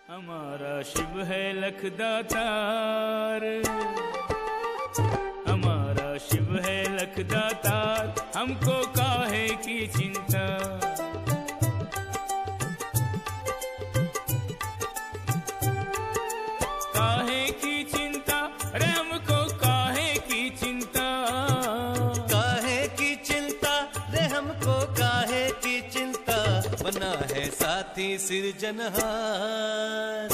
हमारा शिव है लखदातार, हमारा शिव है लखदातार, हमको काहे की चिंता। काहे की चिंता रे हमको काहे की चिंता। काहे की चिंता रे हमको काहे की चिंता। बना है साथी सिरजनहार,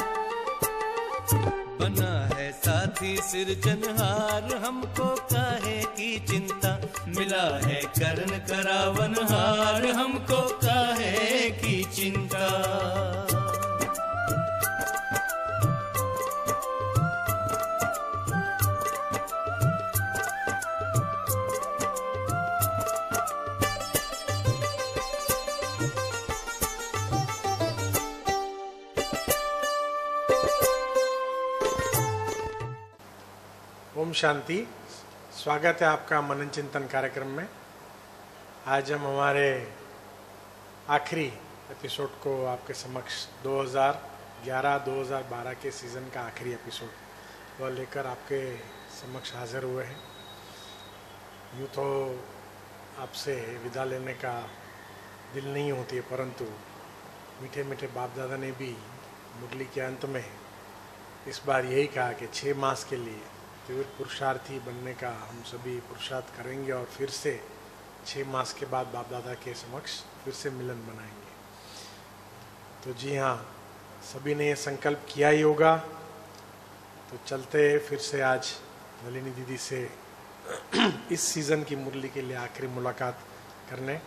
बना है साथी सिरजनहार, हमको काहे की चिंता। मिला है करण करावनहार, हमको काहे की चिंता। ओम शांति। स्वागत है आपका मनन चिंतन कार्यक्रम में। आज हम हमारे आखिरी एपिसोड को आपके समक्ष 2011-2012 के सीज़न का आखिरी एपिसोड वह लेकर आपके समक्ष हाजिर हुए हैं। यूँ तो आपसे विदा लेने का दिल नहीं होती है, परंतु मीठे मीठे बाप दादा ने भी मुरली के अंत में इस बार यही कहा कि 6 मास के लिए तीव्र पुरुषार्थी बनने का हम सभी पुरुषार्थ करेंगे और फिर से 6 मास के बाद बाप दादा के समक्ष फिर से मिलन बनाएंगे। तो जी हाँ, सभी ने ये संकल्प किया ही होगा। तो चलते फिर से आज नलिनी दीदी से इस सीज़न की मुरली के लिए आखिरी मुलाकात करने।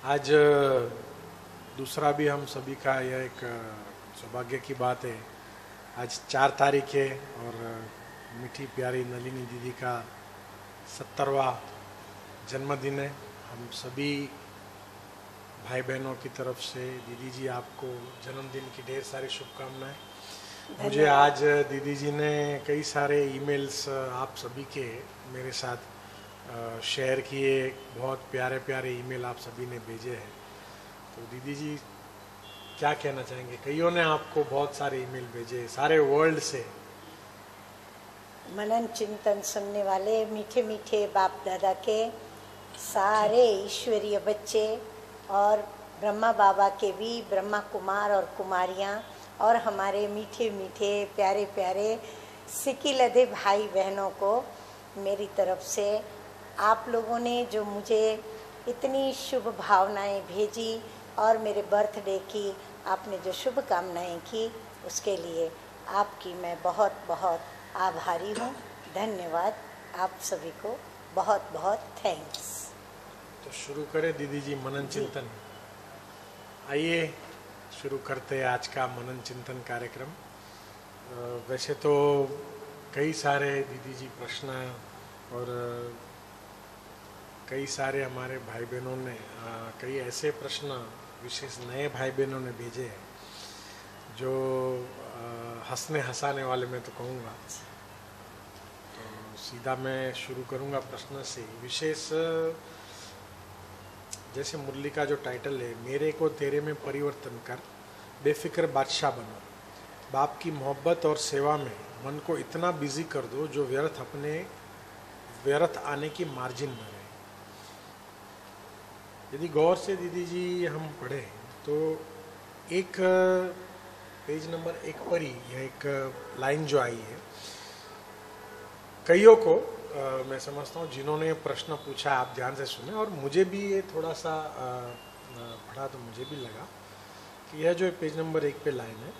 आज दूसरा भी हम सभी का यह एक सौभाग्य की बात है। आज 4 तारीख है और मीठी प्यारी नलिनी दीदी का 70वां जन्मदिन है। हम सभी भाई बहनों की तरफ से दीदी जी आपको जन्मदिन की ढेर सारी शुभकामनाएं। मुझे आज दीदी जी ने कई सारे ईमेल्स आप सभी के मेरे साथ शेयर किए। बहुत प्यारे प्यारे ईमेल आप सभी ने भेजे हैं। तो दीदी जी क्या कहना चाहेंगे? कईयों ने आपको बहुत सारे ईमेल भेजे सारे वर्ल्ड से। मनन चिंतन सुनने वाले मीठे मीठे बाप दादा के सारे ईश्वरीय बच्चे और ब्रह्मा बाबा के भी ब्रह्मा कुमार और कुमारियाँ और हमारे मीठे मीठे प्यारे प्यारे सिकी लदे भाई बहनों को मेरी तरफ से आप लोगों ने जो मुझे इतनी शुभ भावनाएं भेजी और मेरे बर्थडे की आपने जो शुभकामनाएं की उसके लिए आपकी मैं बहुत बहुत आभारी हूँ। धन्यवाद आप सभी को, बहुत बहुत थैंक्स। तो शुरू करें दीदी जी मनन चिंतन। आइए शुरू करते हैं आज का मनन चिंतन कार्यक्रम। वैसे तो कई सारे दीदी जी प्रश्न और कई सारे हमारे भाई बहनों ने कई ऐसे प्रश्न विशेष नए भाई बहनों ने भेजे हैं जो हंसने हंसाने वाले मैं तो कहूँगा। तो सीधा मैं शुरू करूँगा प्रश्न से। विशेष जैसे मुरली का जो टाइटल है, मेरे को तेरे में परिवर्तन कर, बेफिक्र बादशाह बनो। बाप की मोहब्बत और सेवा में मन को इतना बिजी कर दो जो व्यर्थ आने की मार्जिन न रहे। यदि गौर से दीदी जी हम पढ़ें तो एक पेज नंबर 1 पर ही यह एक लाइन जो आई है, कईयों को मैं समझता हूँ जिन्होंने प्रश्न पूछा, आप ध्यान से सुने और मुझे भी ये थोड़ा सा पढ़ा तो मुझे भी लगा कि यह जो पेज नंबर 1 पे लाइन है,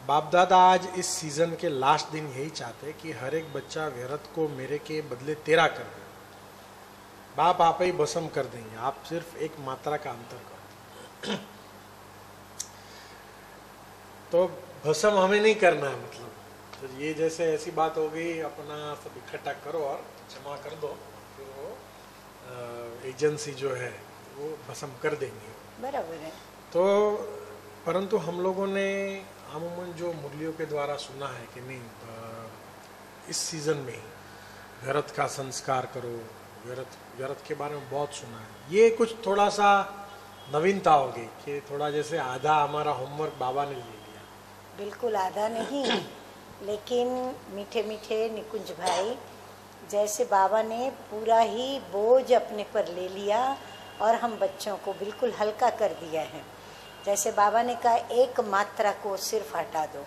बाप दादा आज इस सीज़न के लास्ट दिन यही चाहते कि हर एक बच्चा व्यर्थ को मेरे के बदले तेरा कर दे। बाप आप ही भस्म कर देंगे, आप सिर्फ एक मात्रा का अंतर करो। तो भस्म हमें नहीं करना है, मतलब तो ये जैसे ऐसी बात हो गई, अपना सब इकट्ठा करो और जमा कर दो, फिर वो एजेंसी जो है वो भस्म कर देंगे। बराबर है। तो परंतु हम लोगों ने अमूमन जो मुरलियों के द्वारा सुना है कि नहीं, इस सीज़न में ही व्यर्थ का संस्कार करो, व्यर्थ के बारे में बहुत सुना है। ये कुछ थोड़ा सा नवीनता हो गई कि थोड़ा जैसे आधा हमारा होमवर्क बाबा ने ले लिया। बिल्कुल आधा नहीं, लेकिन मीठे मीठे निकुंज भाई, जैसे बाबा ने पूरा ही बोझ अपने पर ले लिया और हम बच्चों को बिल्कुल हल्का कर दिया है। जैसे बाबा ने कहा एक मात्रा को सिर्फ हटा दो।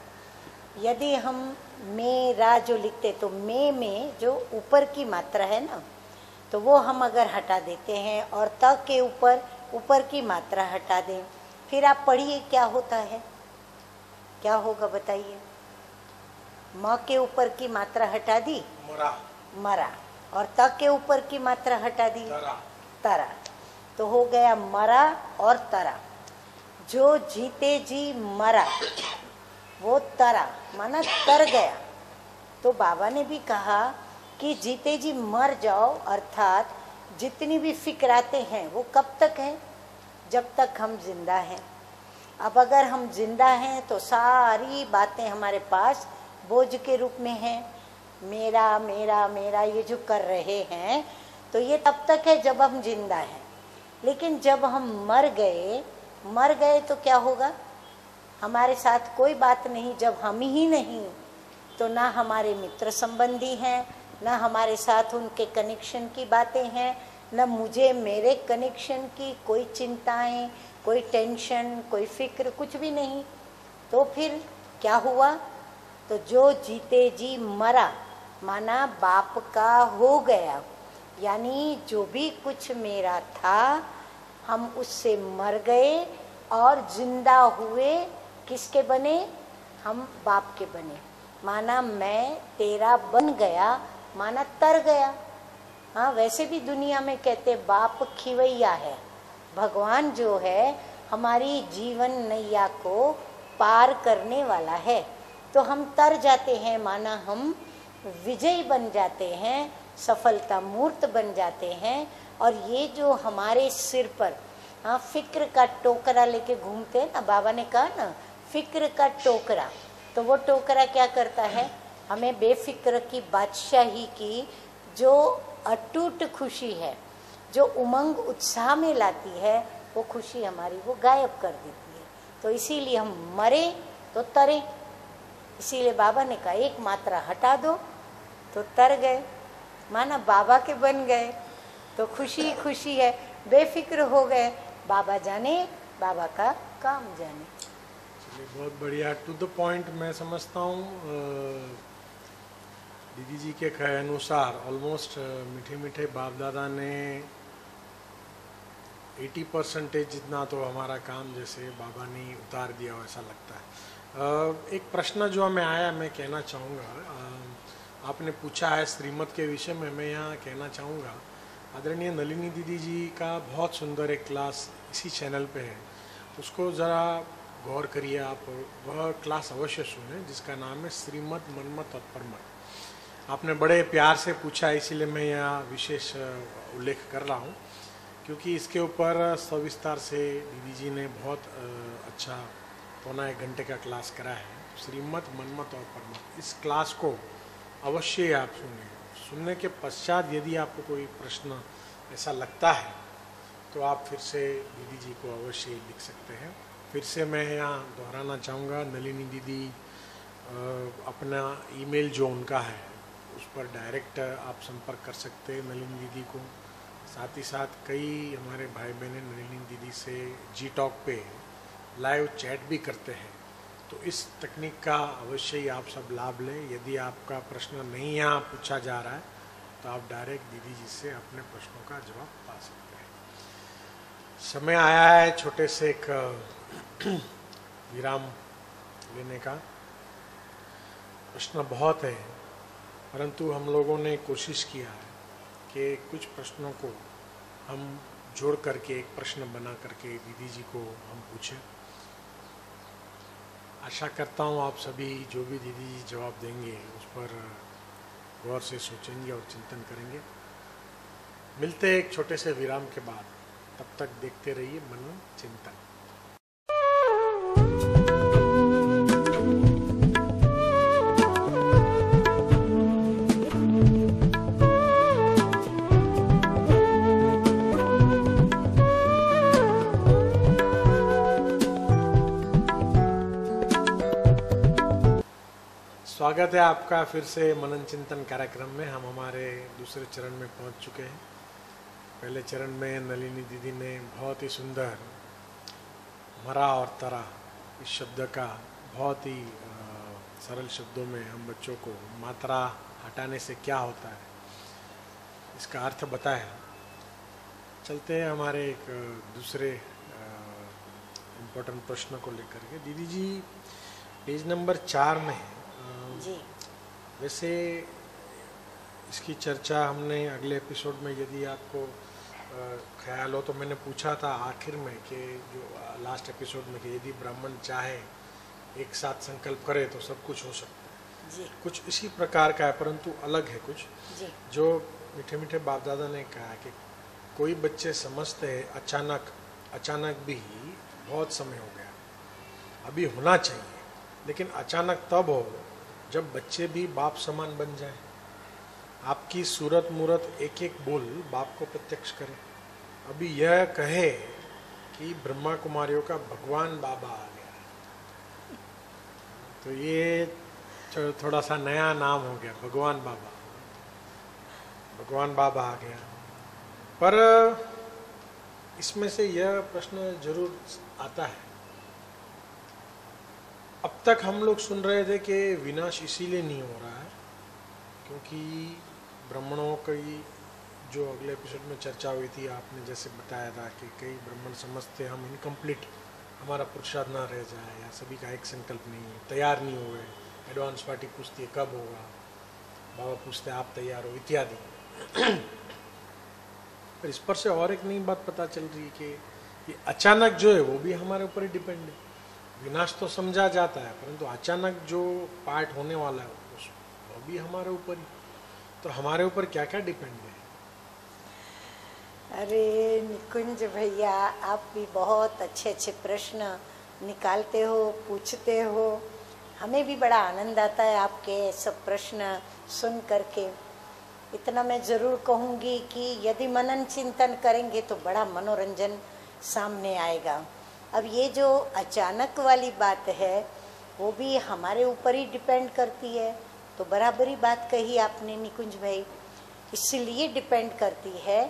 यदि हम मेरा जो लिखते तो में जो ऊपर की मात्रा है ना, तो वो हम अगर हटा देते हैं और त के ऊपर की मात्रा हटा दें, फिर आप पढ़िए क्या होता है, क्या होगा बताइए। म के ऊपर की मात्रा हटा दी मरा, और त के ऊपर की मात्रा हटा दी तरा, तो हो गया मरा और तरा। जो जीते जी मरा वो तरा, माना तर गया। तो बाबा ने भी कहा कि जीते जी मर जाओ, अर्थात जितनी भी फिक्राते हैं वो कब तक है, जब तक हम जिंदा हैं। अब अगर हम जिंदा हैं तो सारी बातें हमारे पास बोझ के रूप में हैं। मेरा मेरा मेरा ये जो कर रहे हैं, तो ये तब तक है जब हम जिंदा हैं। लेकिन जब हम मर गए तो क्या होगा, हमारे साथ कोई बात नहीं। जब हम ही नहीं तो ना हमारे मित्र संबंधी हैं, ना हमारे साथ उनके कनेक्शन की बातें हैं, न मुझे मेरे कनेक्शन की कोई चिंताएं, कोई टेंशन, कोई फिक्र, कुछ भी नहीं। तो फिर क्या हुआ, तो जो जीते जी मरा, माना बाप का हो गया। यानी जो भी कुछ मेरा था हम उससे मर गए और जिंदा हुए। किसके बने, हम बाप के बने। माना मैं तेरा बन गया, माना तर गया। हाँ, वैसे भी दुनिया में कहते बाप खिवैया है। भगवान जो है हमारी जीवन नैया को पार करने वाला है। तो हम तर जाते हैं, माना हम विजयी बन जाते हैं, सफलता मूर्त बन जाते हैं। और ये जो हमारे सिर पर हाँ फिक्र का टोकरा लेके घूमते हैं ना, बाबा ने कहा ना फिक्र का टोकरा, तो वो टोकरा क्या करता है, हमें बेफिक्र की बादशाही की जो अटूट खुशी है, जो उमंग उत्साह में लाती है, वो खुशी हमारी वो गायब कर देती है। तो इसीलिए हम मरे तो तरे। इसीलिए बाबा ने कहा एक मात्रा हटा दो तो तर गए, माना बाबा के बन गए। तो खुशी खुशी है, बेफिक्र हो गए। बाबा जाने, बाबा का काम जाने। चलिए बहुत बढ़िया, टू द पॉइंट। मैं समझता हूँ दीदी जी के कहे अनुसार ऑलमोस्ट मीठे मीठे बाप दादा ने 80% जितना तो हमारा काम जैसे बाबा ने उतार दिया हो, ऐसा लगता है। एक प्रश्न जो हमें आया मैं कहना चाहूँगा, आपने पूछा है श्रीमत के विषय में, मैं यहाँ कहना चाहूँगा आदरणीय नलिनी दीदी जी का बहुत सुंदर एक क्लास इसी चैनल पे है, उसको ज़रा गौर करिए आप, वह क्लास अवश्य सुने, जिसका नाम है श्रीमत मनमत और परमत। आपने बड़े प्यार से पूछा, इसीलिए मैं यहाँ विशेष उल्लेख कर रहा हूँ, क्योंकि इसके ऊपर सविस्तार से दीदी जी ने बहुत अच्छा 1.25 घंटे का क्लास करा है, श्रीमत मनमत और परमत। इस क्लास को अवश्य आप सुने। सुनने के पश्चात यदि आपको कोई प्रश्न ऐसा लगता है तो आप फिर से दीदी जी को अवश्य लिख सकते हैं। फिर से मैं यहाँ दोहराना चाहूँगा, नलिनी दीदी अपना ईमेल जो उनका है उस पर डायरेक्ट आप संपर्क कर सकते हैं नलिनी दीदी को। साथ ही साथ कई हमारे भाई बहनें नलिनी दीदी से Gtalk पे लाइव चैट भी करते हैं। तो इस तकनीक का अवश्य ही आप सब लाभ लें। यदि आपका प्रश्न नहीं यहाँ पूछा जा रहा है तो आप डायरेक्ट दीदी जी से अपने प्रश्नों का जवाब पा सकते हैं। समय आया है छोटे से एक विराम लेने का। प्रश्न बहुत है, परंतु हम लोगों ने कोशिश किया है कि कुछ प्रश्नों को हम जोड़ करके एक प्रश्न बना करके दीदी जी को हम पूछें। आशा करता हूँ आप सभी जो भी दीदी जी जवाब देंगे उस पर गौर से सोचेंगे और चिंतन करेंगे। मिलते हैं एक छोटे से विराम के बाद, तब तक देखते रहिए मनन चिंतन। स्वागत है आपका फिर से मनन चिंतन कार्यक्रम में। हम हमारे दूसरे चरण में पहुंच चुके हैं। पहले चरण में नलिनी दीदी ने बहुत ही सुंदर मरा और तरा इस शब्द का बहुत ही सरल शब्दों में हम बच्चों को मात्रा हटाने से क्या होता है इसका अर्थ बताया। चलते हैं हमारे एक दूसरे इम्पोर्टेंट प्रश्न को लेकर के। दीदी जी पेज नंबर 4 में जी वैसे इसकी चर्चा हमने अगले एपिसोड में, यदि आपको ख्याल हो तो मैंने पूछा था आखिर में कि जो लास्ट एपिसोड में कि यदि ब्राह्मण चाहे एक साथ संकल्प करे तो सब कुछ हो सकता है जी। कुछ इसी प्रकार का है, परंतु अलग है कुछ जी। जो मीठे मीठे बाप दादा ने कहा कि कोई बच्चे समझते हैं अचानक भी बहुत समय हो गया, अभी होना चाहिए, लेकिन अचानक तब हो जब बच्चे भी बाप समान बन जाए, आपकी सूरत मूरत एक एक बोल बाप को प्रत्यक्ष करे। अभी यह कहे कि ब्रह्मा कुमारियों का भगवान बाबा आ गया, तो ये थोड़ा सा नया नाम हो गया, भगवान बाबा आ गया। पर इसमें से यह प्रश्न जरूर आता है, अब तक हम लोग सुन रहे थे कि विनाश इसीलिए नहीं हो रहा है क्योंकि ब्राह्मणों की जो अगले एपिसोड में चर्चा हुई थी, आपने जैसे बताया था कि कई ब्राह्मण समझते हम इनकम्प्लीट, हमारा पुरुषार्थ ना रह जाए, या सभी का एक संकल्प नहीं है, तैयार नहीं हुए, एडवांस पार्टी पूछती है कब होगा, बाबा पूछते हैं आप तैयार हो, इत्यादि। पर इस पर से और एक नई बात पता चल रही है कि ये अचानक जो है वो भी हमारे ऊपर ही डिपेंड है। विनाश तो समझा जाता है, परंतु अचानक जो पार्ट होने वाला है वो भी हमारे ऊपर ही। तो हमारे ऊपर क्या क्या डिपेंड है? अरे निकुंज भैया, आप भी बहुत अच्छे अच्छे प्रश्न निकालते हो, पूछते हो। हमें भी बड़ा आनंद आता है आपके सब प्रश्न सुन करके। इतना मैं ज़रूर कहूँगी कि यदि मनन चिंतन करेंगे तो बड़ा मनोरंजन सामने आएगा। अब ये जो अचानक वाली बात है वो भी हमारे ऊपर ही डिपेंड करती है, तो बराबरी बात कही आपने निकुंज भाई। इसलिए डिपेंड करती है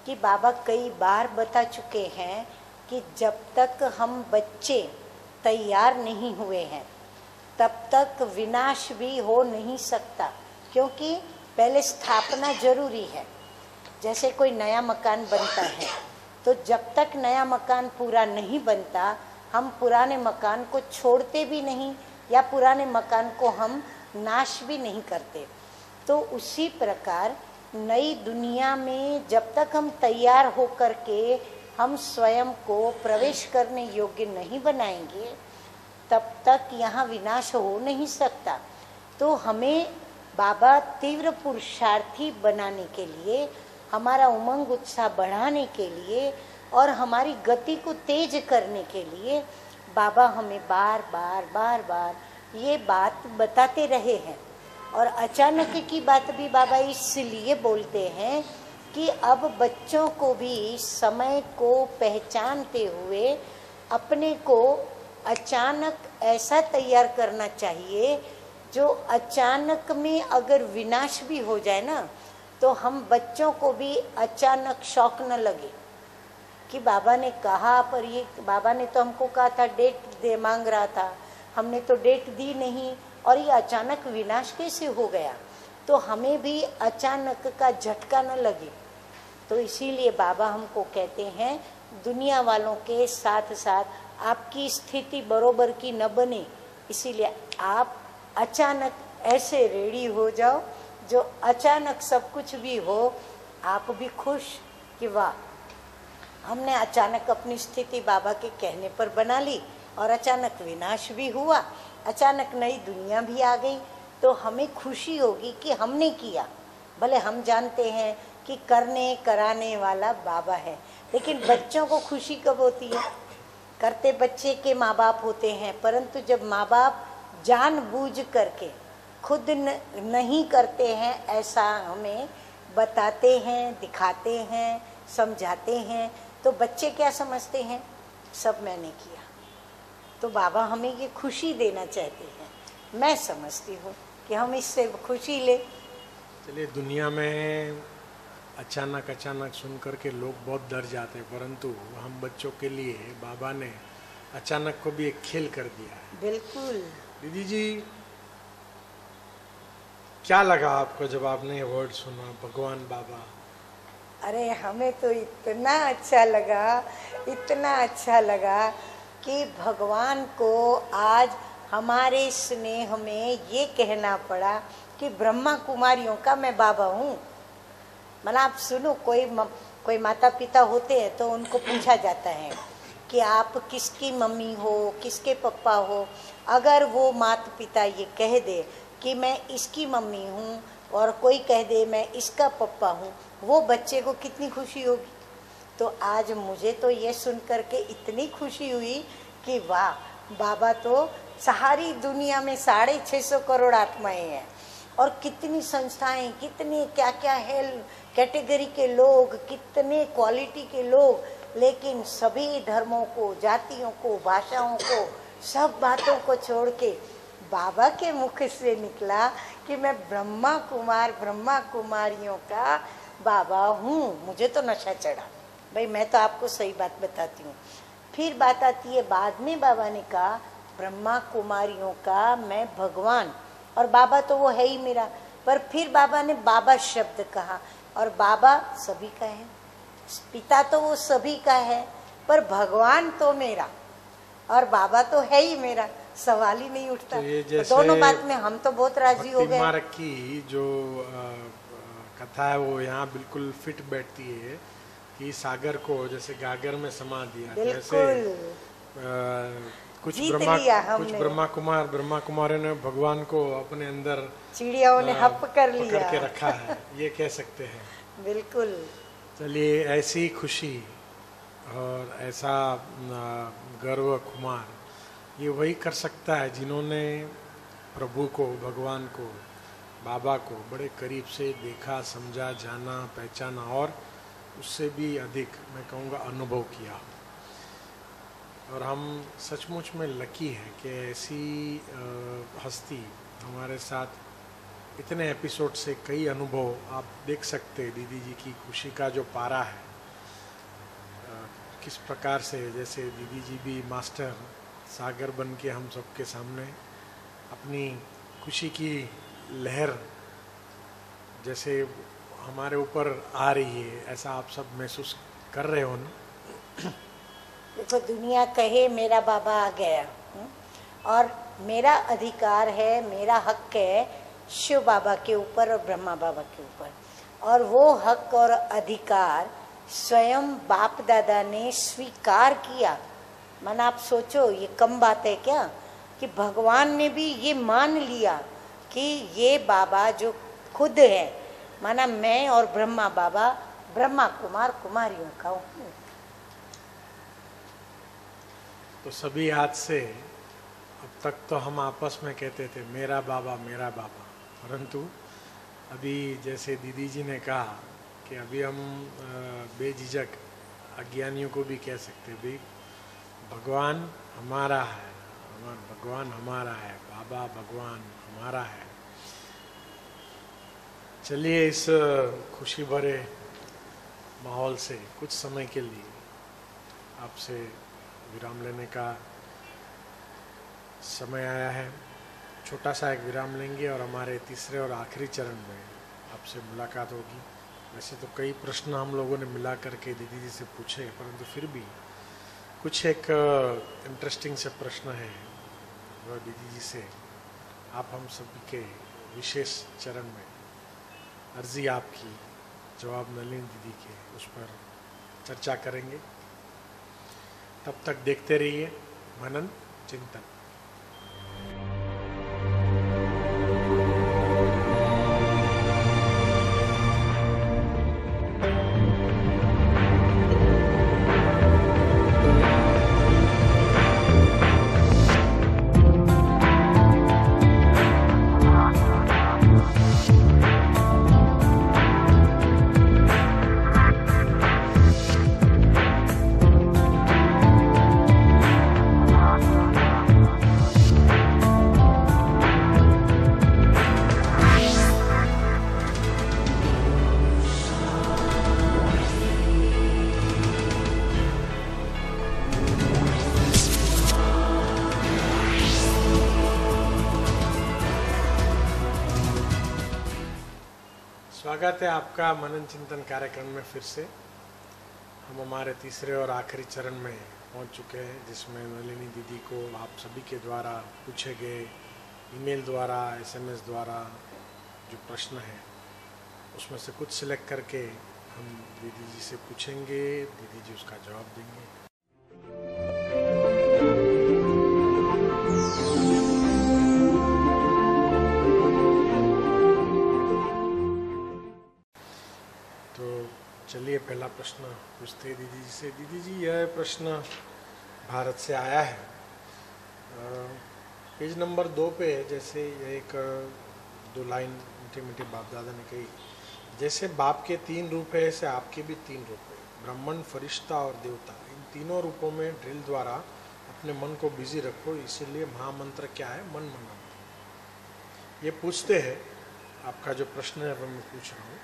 कि बाबा कई बार बता चुके हैं कि जब तक हम बच्चे तैयार नहीं हुए हैं तब तक विनाश भी हो नहीं सकता, क्योंकि पहले स्थापना जरूरी है। जैसे कोई नया मकान बनता है तो जब तक नया मकान पूरा नहीं बनता हम पुराने मकान को छोड़ते भी नहीं, या पुराने मकान को हम नाश भी नहीं करते। तो उसी प्रकार नई दुनिया में जब तक हम तैयार होकर के हम स्वयं को प्रवेश करने योग्य नहीं बनाएंगे तब तक यहाँ विनाश हो नहीं सकता। तो हमें बाबा तीव्र पुरुषार्थी बनाने के लिए, हमारा उमंग उत्साह बढ़ाने के लिए और हमारी गति को तेज करने के लिए बाबा हमें बार बार ये बात बताते रहे हैं। और अचानक की बात भी बाबा इसलिए बोलते हैं कि अब बच्चों को भी समय को पहचानते हुए अपने को अचानक ऐसा तैयार करना चाहिए जो अचानक में अगर विनाश भी हो जाए ना तो हम बच्चों को भी अचानक शौक न लगे कि बाबा ने कहा, पर ये बाबा ने तो हमको कहा था, डेट दे मांग रहा था, हमने तो डेट दी नहीं और ये अचानक विनाश कैसे हो गया। तो हमें भी अचानक का झटका न लगे। तो इसीलिए बाबा हमको कहते हैं दुनिया वालों के साथ साथ आपकी स्थिति बरोबर की न बने, इसीलिए आप अचानक ऐसे रेडी हो जाओ जो अचानक सब कुछ भी हो आप भी खुश कि वाह हमने अचानक अपनी स्थिति बाबा के कहने पर बना ली और अचानक विनाश भी हुआ, अचानक नई दुनिया भी आ गई, तो हमें खुशी होगी कि हमने किया। भले हम जानते हैं कि करने कराने वाला बाबा है, लेकिन बच्चों को खुशी कब होती है? करते बच्चे के माँ बाप होते हैं, परंतु जब माँ बाप जानबूझ करके खुद नहीं करते हैं, ऐसा हमें बताते हैं, दिखाते हैं, समझाते हैं, तो बच्चे क्या समझते हैं? सब मैंने किया। तो बाबा हमें ये खुशी देना चाहते हैं। मैं समझती हूँ कि हम इससे खुशी ले। चलिए, दुनिया में अचानक सुन करके लोग बहुत डर जाते हैं, परंतु हम बच्चों के लिए बाबा ने अचानक को भी एक खेल कर दिया है। बिल्कुल। दीदी जी, क्या लगा आपको जब आपने ये वर्ड सुना, भगवान बाबा? अरे हमें तो इतना अच्छा लगा, इतना अच्छा लगा कि भगवान को आज हमारे स्नेह में ये कहना पड़ा कि ब्रह्मा कुमारियों का मैं बाबा हूँ। मतलब आप सुनो, कोई माता पिता होते हैं तो उनको पूछा जाता है कि आप किसकी मम्मी हो, किसके पापा हो। अगर वो माता पिता ये कह दे कि मैं इसकी मम्मी हूँ और कोई कह दे मैं इसका पापा हूँ, वो बच्चे को कितनी खुशी होगी। तो आज मुझे तो ये सुन करके इतनी खुशी हुई कि वाह, बाबा तो सारी दुनिया में 650 करोड़ आत्माएं हैं और कितनी संस्थाएं, कितने क्या क्या हेल्थ कैटेगरी के लोग, कितने क्वालिटी के लोग, लेकिन सभी धर्मों को, जातियों को, भाषाओं को, सब बातों को छोड़ के बाबा के मुख से निकला कि मैं ब्रह्मा कुमारियों का बाबा हूँ। मुझे तो नशा चढ़ा भाई, मैं तो आपको सही बात बताती हूँ। फिर बात आती है, बाद में बाबा ने कहा ब्रह्मा कुमारियों का मैं भगवान, और बाबा तो वो है ही मेरा। पर फिर बाबा ने बाबा शब्द कहा, और बाबा सभी का है, पिता तो वो सभी का है, पर भगवान तो मेरा और बाबा तो है ही मेरा, सवाल ही नहीं उठता। तो दोनों बात में हम तो बहुत राजी हो गए। मार्ग की जो कथा है वो यहाँ बिल्कुल फिट बैठती है कि सागर को जैसे गागर में समा दिया, जैसे कुछ ब्रह्मा कुमार ने भगवान को अपने अंदर चिड़ियाओं ने हप कर लिया, पकड़ के रखा है, ये कह सकते हैं। बिल्कुल। चलिए, ऐसी खुशी और ऐसा गर्व कुमार ये वही कर सकता है जिन्होंने प्रभु को, भगवान को, बाबा को बड़े करीब से देखा, समझा, जाना, पहचाना और उससे भी अधिक मैं कहूँगा अनुभव किया। और हम सचमुच में लकी हैं कि ऐसी हस्ती हमारे साथ इतने एपिसोड से कई अनुभव आप देख सकते हैं। दीदी जी की खुशी का जो पारा है, किस प्रकार से, जैसे दीदी जी भी मास्टर सागर बन के हम सबके सामने अपनी खुशी की लहर जैसे हमारे ऊपर आ रही है, ऐसा आप सब महसूस कर रहे हो ना? देखो, दुनिया कहे मेरा बाबा आ गया, और मेरा अधिकार है, मेरा हक है शिव बाबा के ऊपर और ब्रह्मा बाबा के ऊपर, और वो हक और अधिकार स्वयं बाप दादा ने स्वीकार किया। मन आप सोचो, ये कम बात है क्या कि भगवान ने भी ये मान लिया कि ये बाबा जो खुद है, माना मैं और ब्रह्मा बाबा ब्रह्मा कुमारियों का हूँ। तो सभी आज से, अब तक तो हम आपस में कहते थे मेरा बाबा, परंतु अभी जैसे दीदी जी ने कहा कि अभी हम बेझिझक अज्ञानियों को भी कह सकते भाई भगवान हमारा है, भगवान हमारा है, बाबा भगवान हमारा है। चलिए, इस खुशी भरे माहौल से कुछ समय के लिए आपसे विराम लेने का समय आया है। छोटा सा एक विराम लेंगे और हमारे तीसरे और आखिरी चरण में आपसे मुलाकात होगी। वैसे तो कई प्रश्न हम लोगों ने मिला करके दीदी जी से पूछे, परंतु फिर भी कुछ एक इंटरेस्टिंग से प्रश्न है वो दीदी जी से आप हम सभी के विशेष चरण में अर्जी आपकी, जवाब नलिनी दीदी के, उस पर चर्चा करेंगे। तब तक देखते रहिए मनन चिंतन। स्वागत है आपका मनन चिंतन कार्यक्रम में फिर से। हम हमारे तीसरे और आखिरी चरण में पहुंच चुके हैं, जिसमें नलिनी दीदी को आप सभी के द्वारा पूछे गए ईमेल द्वारा, SMS द्वारा जो प्रश्न है उसमें से कुछ सिलेक्ट करके हम दीदी जी से पूछेंगे, दीदी जी उसका जवाब देंगे। चलिए पहला प्रश्न पूछते हैं दीदी जी से। दीदी जी, यह प्रश्न भारत से आया है। पेज नंबर 2 पे जैसे यह एक 2 लाइन मीठे मीठे बाप दादा ने कही, जैसे बाप के 3 रूप है ऐसे आपके भी 3 रूप है, ब्राह्मण, फरिश्ता और देवता। इन तीनों रूपों में ड्रिल द्वारा अपने मन को बिजी रखो, इसीलिए महामंत्र क्या है? मन मनन। ये पूछते हैं, आपका जो प्रश्न है वो मैं पूछ रहा हूँ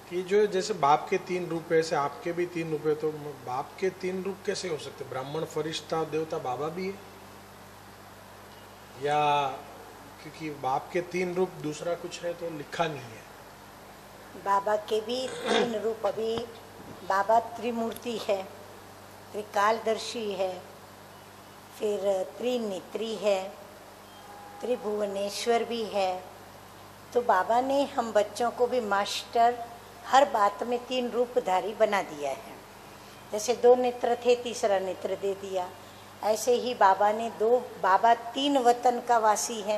कि जो जैसे बाप के 3 रूप है ऐसे आपके भी 3 रूप है, तो बाप के 3 रूप कैसे हो सकते? ब्राह्मण, फरिश्ता, देवता, बाबा भी है? या क्योंकि बाप के 3 रूप दूसरा कुछ है तो लिखा नहीं है? बाबा के भी 3 रूप, अभी बाबा त्रिमूर्ति है, त्रिकालदर्शी है, फिर त्रिनेत्री है, त्रिभुवनेश्वर भी है। तो बाबा ने हम बच्चों को भी मास्टर हर बात में 3 रूपधारी बना दिया है। जैसे 2 नेत्र थे, तीसरा नेत्र दे दिया। ऐसे ही बाबा 3 वतन का वासी है,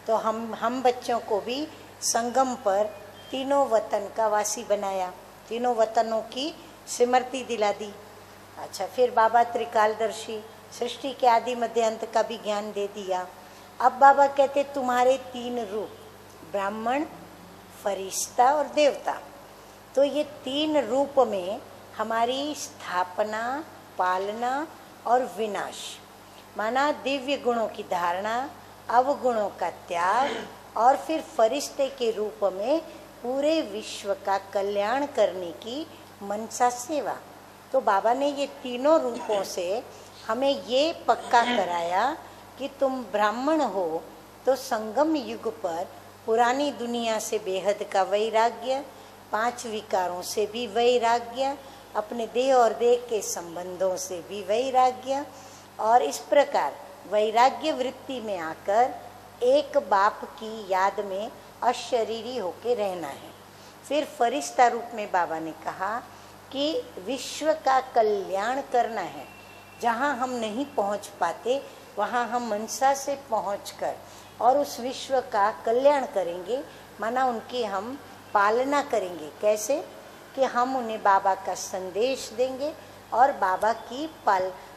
तो हम बच्चों को भी संगम पर तीनों वतन का वासी बनाया, तीनों वतनों की स्मृति दिला दी। अच्छा, फिर बाबा त्रिकालदर्शी, सृष्टि के आदि मध्य अंत का भी ज्ञान दे दिया। अब बाबा कहते तुम्हारे 3 रूप, ब्राह्मण, फरिश्ता और देवता, तो ये 3 रूप में हमारी स्थापना, पालना और विनाश, माना दिव्य गुणों की धारणा, अवगुणों का त्याग और फिर फरिश्ते के रूप में पूरे विश्व का कल्याण करने की मनसा सेवा। तो बाबा ने ये तीनों रूपों से हमें ये पक्का कराया कि तुम ब्राह्मण हो तो संगम युग पर पुरानी दुनिया से बेहद का वैराग्य, 5 विकारों से भी वैराग्य, अपने देह और देह के संबंधों से भी वैराग्य, और इस प्रकार वैराग्य वृत्ति में आकर एक बाप की याद में अशरीरी होके रहना है। फिर फरिश्ता रूप में बाबा ने कहा कि विश्व का कल्याण करना है, जहाँ हम नहीं पहुँच पाते वहाँ हम मनसा से पहुँचकर और उस विश्व का कल्याण करेंगे, माना उनकी हम पालना करेंगे। कैसे? कि हम उन्हें बाबा का संदेश देंगे और बाबा की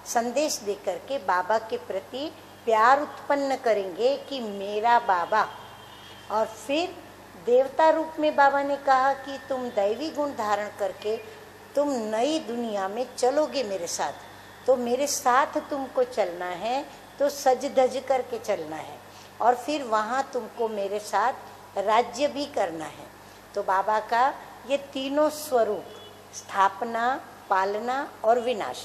संदेश दे करके बाबा के प्रति प्यार उत्पन्न करेंगे कि मेरा बाबा। और फिर देवता रूप में बाबा ने कहा कि तुम दैवी गुण धारण करके तुम नई दुनिया में चलोगे मेरे साथ, तो मेरे साथ तुमको चलना है, तो सज धज करके चलना है, और फिर वहाँ तुमको मेरे साथ राज्य भी करना है। तो बाबा का ये तीनों स्वरूप, स्थापना, पालना और विनाश,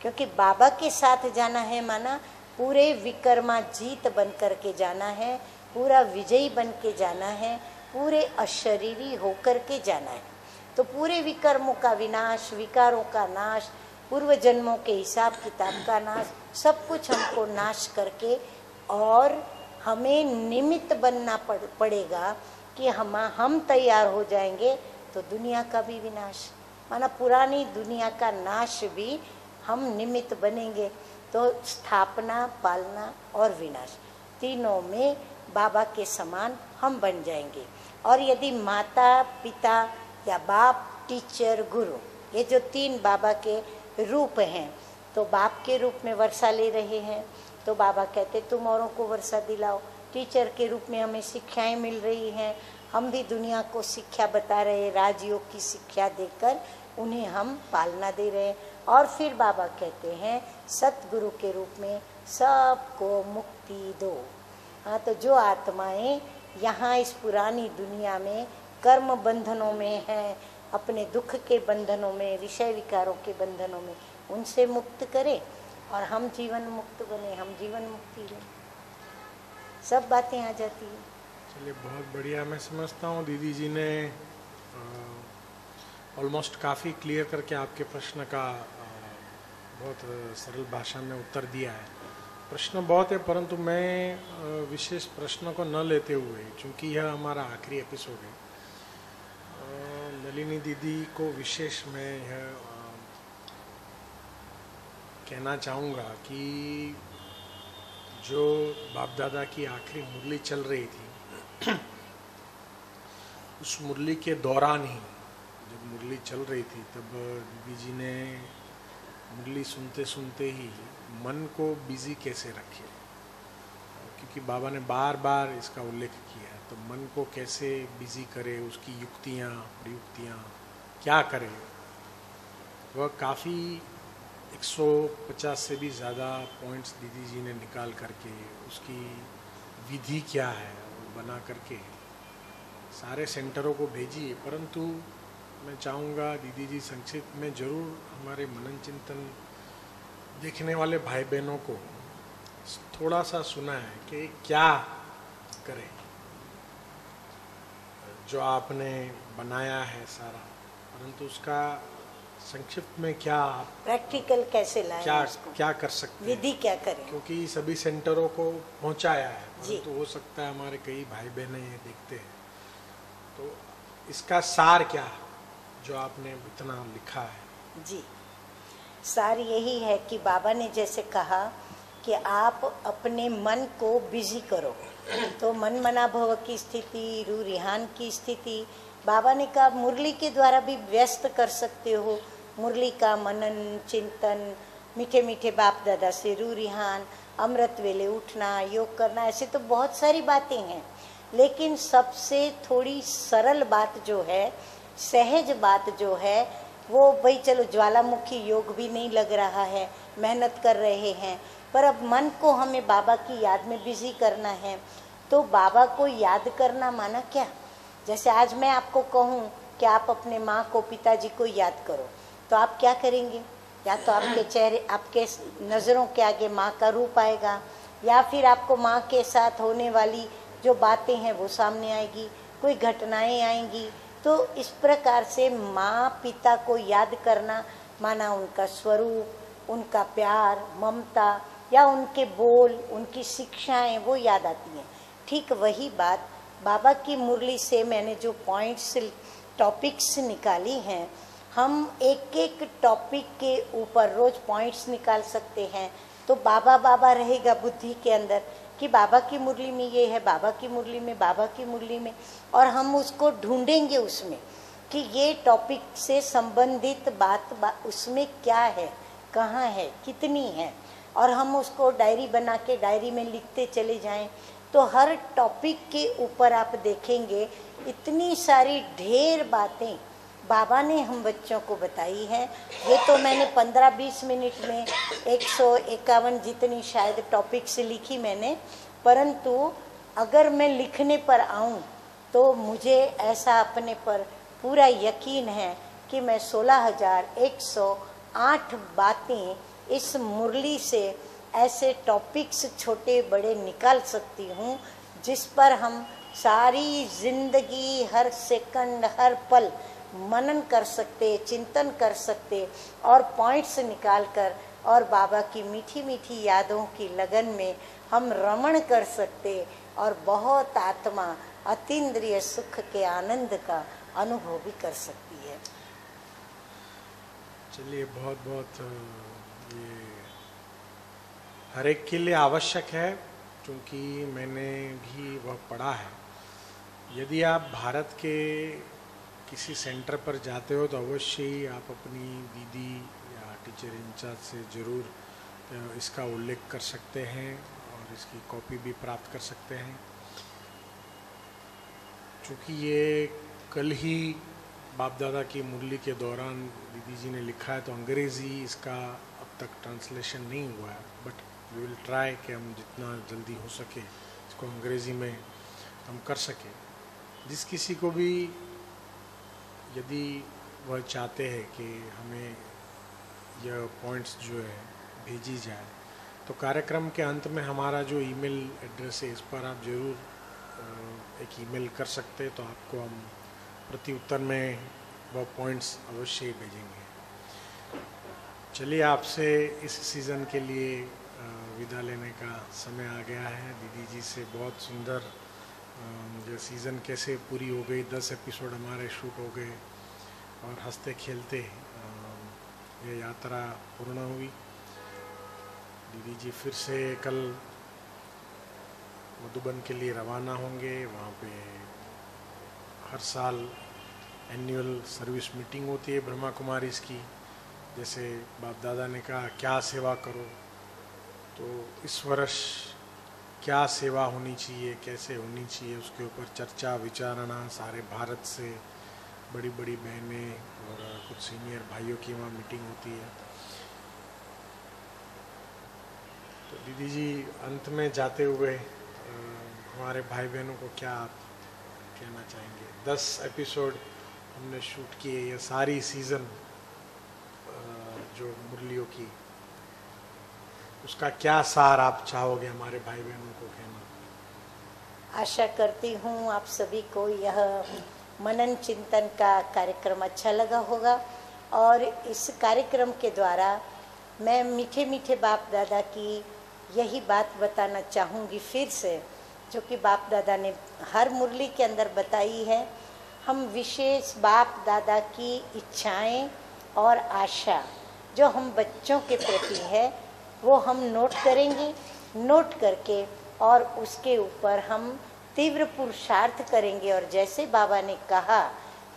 क्योंकि बाबा के साथ जाना है, माना पूरे विकर्मा जीत बन करके जाना है, पूरा विजयी बन के जाना है, पूरे अशरीरी होकर के जाना है। तो पूरे विकर्मों का विनाश, विकारों का नाश, पूर्व जन्मों के हिसाब किताब का नाश, सब कुछ हमको नाश करके, और हमें निमित्त बनना पड़ेगा कि हम तैयार हो जाएंगे तो दुनिया का भी विनाश, माना पुरानी दुनिया का नाश भी हम निमित्त बनेंगे। तो स्थापना, पालना और विनाश तीनों में बाबा के समान हम बन जाएंगे। और यदि माता पिता या बाप, टीचर, गुरु, ये जो 3 बाबा के रूप हैं, तो बाप के रूप में वर्षा ले रहे हैं तो बाबा कहते तुम औरों को वर्षा दिलाओ। टीचर के रूप में हमें शिक्षाएं मिल रही हैं, हम भी दुनिया को शिक्षा बता रहे हैं, राजयोग की शिक्षा देकर उन्हें हम पालना दे रहे हैं। और फिर बाबा कहते हैं सतगुरु के रूप में सबको मुक्ति दो। हाँ, तो जो आत्माएं यहाँ इस पुरानी दुनिया में कर्म बंधनों में हैं, अपने दुख के बंधनों में, विषय विकारों के बंधनों में, उनसे मुक्त करें और हम जीवन मुक्त बने, हम जीवन मुक्ति लें। सब बातें आ जाती हैं। चलिए बहुत बढ़िया। मैं समझता हूँ दीदी जी ने ऑलमोस्ट काफ़ी क्लियर करके आपके प्रश्न का बहुत सरल भाषा में उत्तर दिया है। प्रश्न बहुत है, परंतु मैं विशेष प्रश्न को न लेते हुए, क्योंकि यह हमारा आखिरी एपिसोड है, नलिनी दीदी को विशेष मैं यह कहना चाहूँगा कि जो बाप दादा की आखिरी मुरली चल रही थी उस मुरली के दौरान ही, जब मुरली चल रही थी, तब दीदी जी ने मुरली सुनते सुनते ही मन को बिजी कैसे रखे, क्योंकि बाबा ने बार बार इसका उल्लेख किया है, तो मन को कैसे बिजी करे, उसकी युक्तियाँ प्रयुक्तियाँ क्या करे, वह काफ़ी 150 से भी ज़्यादा पॉइंट्स दीदी जी ने निकाल करके उसकी विधि क्या है वो बना करके सारे सेंटरों को भेजिए। परंतु मैं चाहूँगा दीदी जी संक्षिप्त में जरूर हमारे मनन चिंतन देखने वाले भाई बहनों को थोड़ा सा सुना है कि क्या करें, जो आपने बनाया है सारा, परंतु उसका संक्षिप्त में क्या प्रैक्टिकल कैसे लाएं, क्या कर सकते हैं, विधि क्या करें, क्योंकि सभी सेंटरों को पहुंचाया है, जी। तो हो सकता है हमारे कई भाई बहनें ये देखते हैं, तो इसका सार क्या जो आपने इतना लिखा है? जी, सार यही है कि बाबा ने जैसे कहा कि आप अपने मन को बिजी करो, तो मन मना भव की स्थिति, रू रिहान की स्थिति, बाबा ने कहा मुरली के द्वारा भी व्यस्त कर सकते हो। मुरली का मनन चिंतन, मीठे मीठे बाप दादा से रू रिहान, अमृत वेले उठना, योग करना, ऐसे तो बहुत सारी बातें हैं, लेकिन सबसे थोड़ी सरल बात जो है, सहज बात जो है, वो भाई चलो ज्वालामुखी योग भी नहीं लग रहा है, मेहनत कर रहे हैं, पर अब मन को हमें बाबा की याद में बिजी करना है। तो बाबा को याद करना माना क्या? जैसे आज मैं आपको कहूँ कि आप अपने माँ को, पिताजी को याद करो, तो आप क्या करेंगे? या तो आपके चेहरे, आपके नज़रों के आगे माँ का रूप आएगा, या फिर आपको माँ के साथ होने वाली जो बातें हैं वो सामने आएगी, कोई घटनाएं आएंगी। तो इस प्रकार से माँ पिता को याद करना माना उनका स्वरूप, उनका प्यार, ममता, या उनके बोल, उनकी शिक्षाएं वो याद आती हैं। ठीक वही बात बाबा की मुरली से मैंने जो पॉइंट्स, टॉपिक्स निकाली हैं, हम एक एक टॉपिक के ऊपर रोज पॉइंट्स निकाल सकते हैं, तो बाबा बाबा रहेगा बुद्धि के अंदर कि बाबा की मुरली में ये है, बाबा की मुरली में, बाबा की मुरली में, और हम उसको ढूंढेंगे उसमें कि ये टॉपिक से संबंधित बात उसमें क्या है, कहाँ है, कितनी है, और हम उसको डायरी बना के डायरी में लिखते चले जाएं, तो हर टॉपिक के ऊपर आप देखेंगे इतनी सारी ढेर बातें बाबा ने हम बच्चों को बताई हैं। ये तो मैंने 15-20 मिनट में 151 जितनी शायद टॉपिक्स लिखी मैंने, परंतु अगर मैं लिखने पर आऊँ तो मुझे ऐसा अपने पर पूरा यकीन है कि मैं 16,108 बातें इस मुरली से, ऐसे टॉपिक्स छोटे बड़े निकाल सकती हूँ, जिस पर हम सारी जिंदगी, हर सेकंड, हर पल मनन कर सकते, चिंतन कर सकते, और पॉइंट्स निकाल कर और बाबा की मीठी मीठी यादों की लगन में हम रमण कर सकते, और बहुत आत्मा अतीन्द्रिय सुख के आनंद का अनुभव भी कर सकती है। चलिए बहुत बहुत ये हर एक के लिए आवश्यक है, क्योंकि मैंने भी वह पढ़ा है। यदि आप भारत के किसी सेंटर पर जाते हो तो अवश्य ही आप अपनी दीदी या टीचर इंचार्ज से ज़रूर इसका उल्लेख कर सकते हैं और इसकी कॉपी भी प्राप्त कर सकते हैं, क्योंकि ये कल ही बाप दादा की मुरली के दौरान दीदी जी ने लिखा है, तो अंग्रेज़ी इसका अब तक ट्रांसलेशन नहीं हुआ है, बट वी विल ट्राई कि हम जितना जल्दी हो सके इसको अंग्रेज़ी में हम कर सकें। जिस किसी को भी यदि वह चाहते हैं कि हमें यह पॉइंट्स जो है भेजी जाए, तो कार्यक्रम के अंत में हमारा जो ईमेल एड्रेस है इस पर आप ज़रूर एक ईमेल कर सकते तो आपको हम प्रति उत्तर में वह पॉइंट्स अवश्य ही भेजेंगे। चलिए, आपसे इस सीज़न के लिए विदा लेने का समय आ गया है। दीदी जी से बहुत सुंदर जो सीज़न कैसे पूरी हो गई, 10 एपिसोड हमारे शूट हो गए और हंसते खेलते ये यात्रा पूर्ण हुई। दीदी जी फिर से कल मधुबन के लिए रवाना होंगे। वहाँ पे हर साल एनुअल सर्विस मीटिंग होती है ब्रह्मा कुमारीज की। जैसे बाप दादा ने कहा क्या सेवा करो, तो इस वर्ष क्या सेवा होनी चाहिए, कैसे होनी चाहिए, उसके ऊपर चर्चा विचारणा सारे भारत से बड़ी बड़ी बहनें और कुछ सीनियर भाइयों की वहाँ मीटिंग होती है। तो दीदी जी, अंत में जाते हुए हमारे भाई बहनों को क्या आप कहना चाहेंगे? 10 एपिसोड हमने शूट किए, ये सारी सीज़न जो मुरलियों की, उसका क्या सार आप चाहोगे हमारे भाई बहनों को कहना? आशा करती हूँ आप सभी को यह मनन चिंतन का कार्यक्रम अच्छा लगा होगा और इस कार्यक्रम के द्वारा मैं मीठे मीठे बाप दादा की यही बात बताना चाहूँगी फिर से, जो कि बाप दादा ने हर मुरली के अंदर बताई है। हम विशेष बाप दादा की इच्छाएं और आशा जो हम बच्चों के प्रति है वो हम नोट करेंगे, नोट करके और उसके ऊपर हम तीव्र पुरुषार्थ करेंगे। और जैसे बाबा ने कहा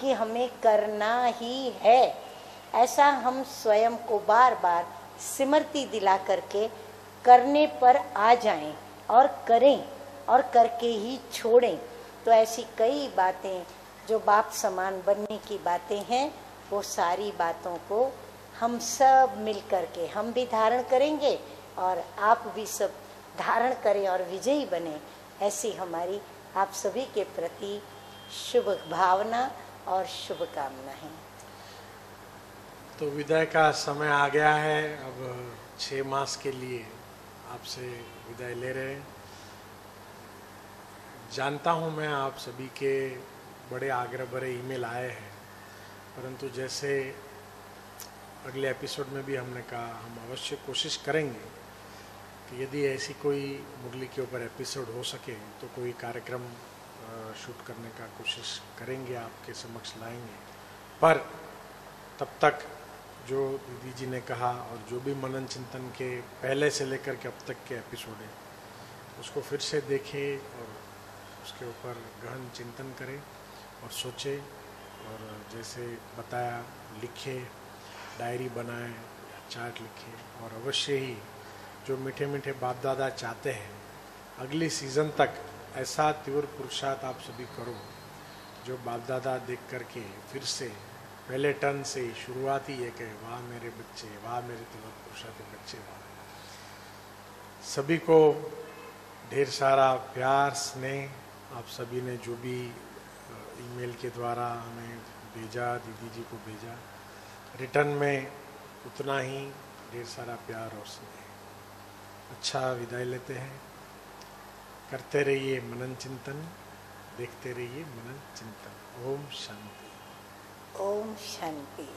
कि हमें करना ही है, ऐसा हम स्वयं को बार बार स्मृति दिला करके करने पर आ जाएं और करें और करके ही छोड़ें। तो ऐसी कई बातें जो बाप समान बनने की बातें हैं, वो सारी बातों को हम सब मिल करके हम भी धारण करेंगे और आप भी सब धारण करें और विजयी बने। ऐसी हमारी आप सभी के प्रति शुभ भावना और शुभकामना है। तो विदाई का समय आ गया है। अब 6 मास के लिए आपसे विदाई ले रहे हैं। जानता हूं मैं आप सभी के बड़े आग्रह भरे ईमेल आए हैं, परंतु जैसे अगले एपिसोड में भी हमने कहा, हम अवश्य कोशिश करेंगे कि यदि ऐसी कोई मुरली के ऊपर एपिसोड हो सके तो कोई कार्यक्रम शूट करने का कोशिश करेंगे, आपके समक्ष लाएंगे। पर तब तक जो दीदी जी ने कहा और जो भी मनन चिंतन के पहले से लेकर के अब तक के एपिसोड है, उसको फिर से देखें और उसके ऊपर गहन चिंतन करें और सोचें, और जैसे बताया लिखे, डायरी बनाएं, चार्ट लिखें। और अवश्य ही जो मीठे मीठे बाप दादा चाहते हैं, अगली सीज़न तक ऐसा तीव्र पुरुषार्थ आप सभी करो जो बाप दादा देख करके फिर से पहले टर्न से ही शुरुआत ही ये कहे, वाह मेरे बच्चे, वाह मेरे तीव्र पुरुषार्थी बच्चे, वाह। सभी को ढेर सारा प्यार स्नेह। आप सभी ने जो भी ईमेल के द्वारा हमें भेजा, दीदी जी को भेजा, रिटर्न में उतना ही ढेर सारा प्यार और स्नेह। अच्छा, विदाई लेते हैं। करते रहिए मनन चिंतन, देखते रहिए मनन चिंतन। ओम शांति। ओम शांति।